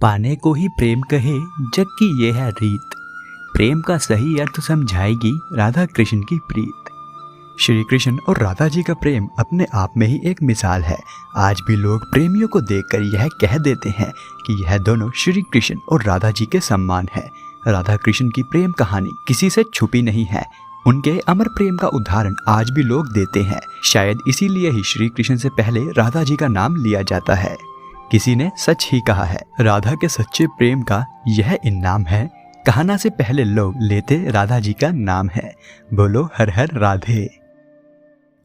पाने को ही प्रेम कहे जग की ये है रीत। प्रेम का सही अर्थ समझाएगी राधा कृष्ण की प्रीत। श्री कृष्ण और राधा जी का प्रेम अपने आप में ही एक मिसाल है। आज भी लोग प्रेमियों को देखकर यह कह देते हैं कि यह दोनों श्री कृष्ण और राधा जी के सम्मान है। राधा कृष्ण की प्रेम कहानी किसी से छुपी नहीं है। उनके अमर प्रेम का उदाहरण आज भी लोग देते हैं। शायद इसीलिए ही श्री कृष्ण से पहले राधा जी का नाम लिया जाता है। किसी ने सच ही कहा है, राधा के सच्चे प्रेम का यह इनाम है, कहना से पहले लोग लेते राधा जी का नाम है। बोलो हर हर राधे।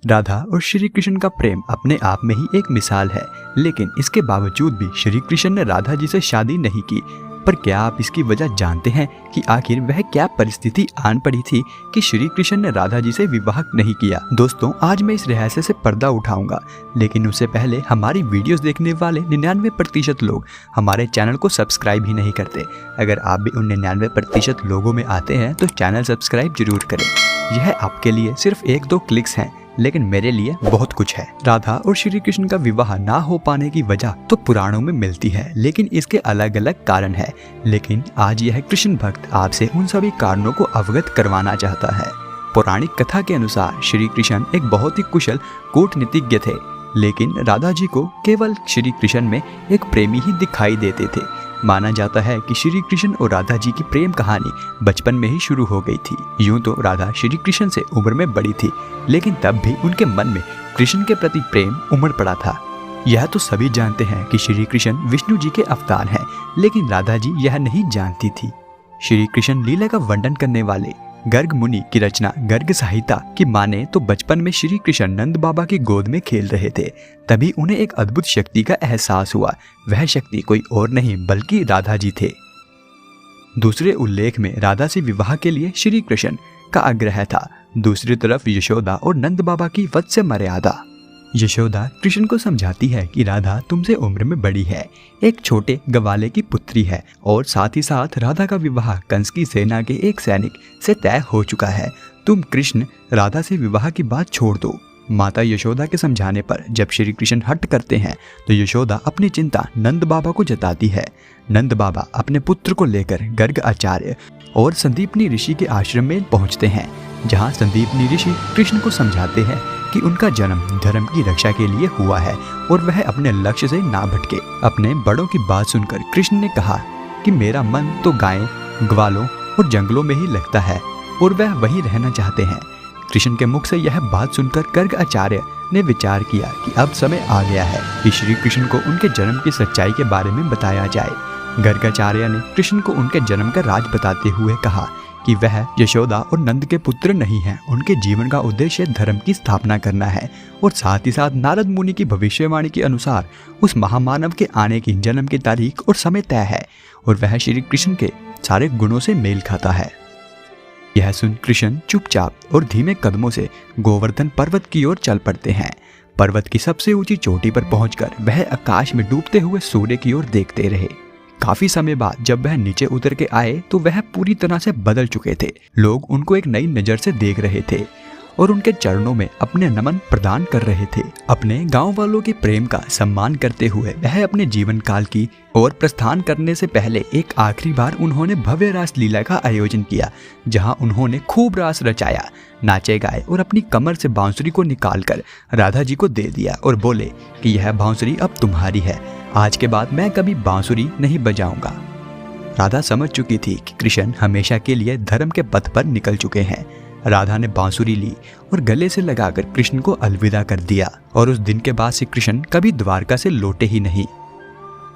राधा और श्री कृष्ण का प्रेम अपने आप में ही एक मिसाल है, लेकिन इसके बावजूद भी श्री कृष्ण ने राधा जी से शादी नहीं की। पर क्या आप इसकी वजह जानते हैं कि आखिर वह क्या परिस्थिति आन पड़ी थी कि श्री कृष्ण ने राधा जी से विवाह नहीं किया? दोस्तों, आज मैं इस रहस्य से पर्दा उठाऊंगा, लेकिन उससे पहले हमारी वीडियोस देखने वाले 99% लोग हमारे चैनल को सब्सक्राइब ही नहीं करते। अगर आप भी उन 99% लोगों में आते हैं तो चैनल सब्सक्राइब जरूर करें। यह आपके लिए सिर्फ 1-2 क्लिक्स हैं, लेकिन मेरे लिए बहुत कुछ है। राधा और श्री कृष्ण का विवाह ना हो पाने की वजह तो पुराणों में मिलती है, लेकिन इसके अलग अलग कारण है। लेकिन आज यह कृष्ण भक्त आपसे उन सभी कारणों को अवगत करवाना चाहता है। पौराणिक कथा के अनुसार श्री कृष्ण एक बहुत ही कुशल कूटनीतिज्ञ थे, लेकिन राधा जी को केवल श्री कृष्ण में एक प्रेमी ही दिखाई देते थे। माना जाता है कि श्री कृष्ण और राधा जी की प्रेम कहानी बचपन में ही शुरू हो गई थी। यूं तो राधा श्री कृष्ण से उम्र में बड़ी थी, लेकिन तब भी उनके मन में कृष्ण के प्रति प्रेम उमड़ पड़ा था। यह तो सभी जानते हैं कि श्री कृष्ण विष्णु जी के अवतार हैं, लेकिन राधा जी यह नहीं जानती थी। श्री कृष्ण लीला का वर्णन करने वाले गर्ग मुनि की रचना गर्ग संहिता की माने तो बचपन में श्री कृष्ण नंद बाबा की गोद में खेल रहे थे। तभी उन्हें एक अद्भुत शक्ति का एहसास हुआ। वह शक्ति कोई और नहीं बल्कि राधा जी थे। दूसरे उल्लेख में राधा से विवाह के लिए श्री कृष्ण का आग्रह था। दूसरी तरफ यशोदा और नंद बाबा की वत्स मर्यादा। यशोदा कृष्ण को समझाती है कि राधा तुमसे उम्र में बड़ी है, एक छोटे गवाले की पुत्री है, और साथ ही साथ राधा का विवाह कंस की सेना के एक सैनिक से तय हो चुका है। तुम कृष्ण राधा से विवाह की बात छोड़ दो। माता यशोदा के समझाने पर जब श्री कृष्ण हट करते हैं तो यशोदा अपनी चिंता नंद बाबा को जताती है। नंद बाबा अपने पुत्र को लेकर गर्ग आचार्य और संदीपनी ऋषि के आश्रम में पहुंचते हैं, जहां संदीपनी ऋषि कृष्ण को समझाते हैं कि उनका जन्म धर्म की रक्षा के लिए हुआ है और वह अपने लक्ष्य से ना भटके। अपने बड़ों की बात सुनकर कृष्ण ने कहा कि मेरा मन तो गायों, ग्वालों और जंगलों में ही लगता है और वह वहीं रहना चाहते हैं। कृष्ण के मुख से यह बात सुनकर गर्ग आचार्य ने विचार किया कि अब समय आ गया है कि श्री कृष्ण को उनके जन्म की सच्चाई के बारे में बताया जाए। गर्गाचार्य ने कृष्ण को उनके जन्म का राज बताते हुए कहा कि वह यशोदा और नंद के पुत्र नहीं हैं। उनके जीवन का उद्देश्य धर्म की स्थापना करना है, और साथ ही साथ नारद मुनि की भविष्यवाणी के अनुसार उस महामानव के आने की जन्म की तारीख और समय तय है, और वह श्री कृष्ण के सारे गुणों से मेल खाता है। यह सुन कृष्ण चुपचाप और धीमे कदमों से गोवर्धन पर्वत की ओर चल पड़ते हैं। पर्वत की सबसे ऊंची चोटी पर पहुंचकर वह आकाश में डूबते हुए सूर्य की ओर देखते रहे। काफी समय बाद जब वह नीचे उतर के आए तो वह पूरी तरह से बदल चुके थे। लोग उनको एक नई नजर से देख रहे थे और उनके चरणों में अपने नमन प्रदान कर रहे थे। अपने गांव वालों के प्रेम का सम्मान करते हुए वह अपने जीवन काल की ओर प्रस्थान करने से पहले एक आखिरी बार उन्होंने भव्य रास लीला का आयोजन किया, जहां उन्होंने खूब रास रचाया, नाचे गाए और अपनी कमर से बांसुरी को निकालकर राधा जी को दे दिया और बोले कि यह बांसुरी अब तुम्हारी है। आज के बाद मैं कभी बांसुरी नहीं बजाऊंगा। राधा समझ चुकी थी कि कृष्ण हमेशा के लिए धर्म के पथ पर निकल चुके हैं। राधा ने बांसुरी ली और गले से लगाकर कृष्ण को अलविदा कर दिया, और उस दिन के बाद से कृष्ण कभी द्वारका से लौटे ही नहीं,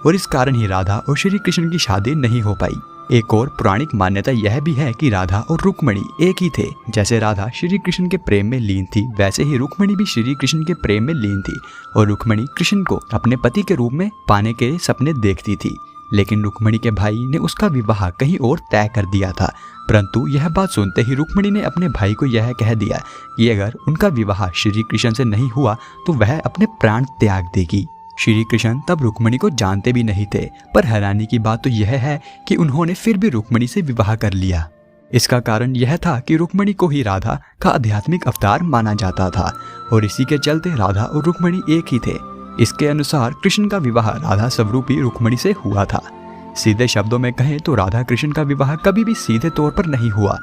और इस कारण ही राधा और श्री कृष्ण की शादी नहीं हो पाई। एक और पौराणिक मान्यता यह भी है कि राधा और रुक्मिणी एक ही थे। जैसे राधा श्री कृष्ण के प्रेम में लीन थी, वैसे ही रुक्मिणी भी श्री कृष्ण के प्रेम में लीन थी, और रुक्मिणी कृष्ण को अपने पति के रूप में पाने के सपने देखती थी। लेकिन रुक्मिणी के भाई ने उसका विवाह कहीं और तय कर दिया था। परंतु यह बात सुनते ही रुक्मिणी ने अपने भाई को यह कह दिया कि अगर उनका विवाह श्री कृष्ण से नहीं हुआ तो वह अपने प्राण त्याग देगी। श्री कृष्ण तब रुक्मिणी को जानते भी नहीं थे, पर हैरानी की बात तो यह है कि उन्होंने फिर भी रुक्मिणी से विवाह कर लिया। इसका कारण यह था कि रुक्मिणी को ही राधा का आध्यात्मिक अवतार माना जाता था, और इसी के चलते राधा और रुक्मिणी एक ही थे। इसके अनुसार कृष्ण का विवाह राधा स्वरूपी रुक्मिणी से हुआ था। सीधे शब्दों में कहें तो राधा कृष्ण का विवाह कभी भी सीधे तौर पर नहीं हुआ,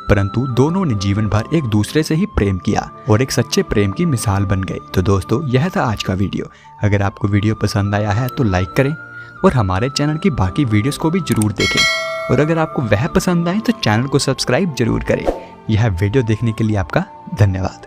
परंतु दोनों ने जीवन भर एक दूसरे से ही प्रेम किया और एक सच्चे प्रेम की मिसाल बन गए। तो दोस्तों, यह था आज का वीडियो। अगर आपको वीडियो पसंद आया है तो लाइक करें और हमारे चैनल की बाकी वीडियोस को भी जरूर देखें, और अगर आपको वह पसंद आए तो चैनल को सब्सक्राइब जरूर करें। यह वीडियो देखने के लिए आपका धन्यवाद।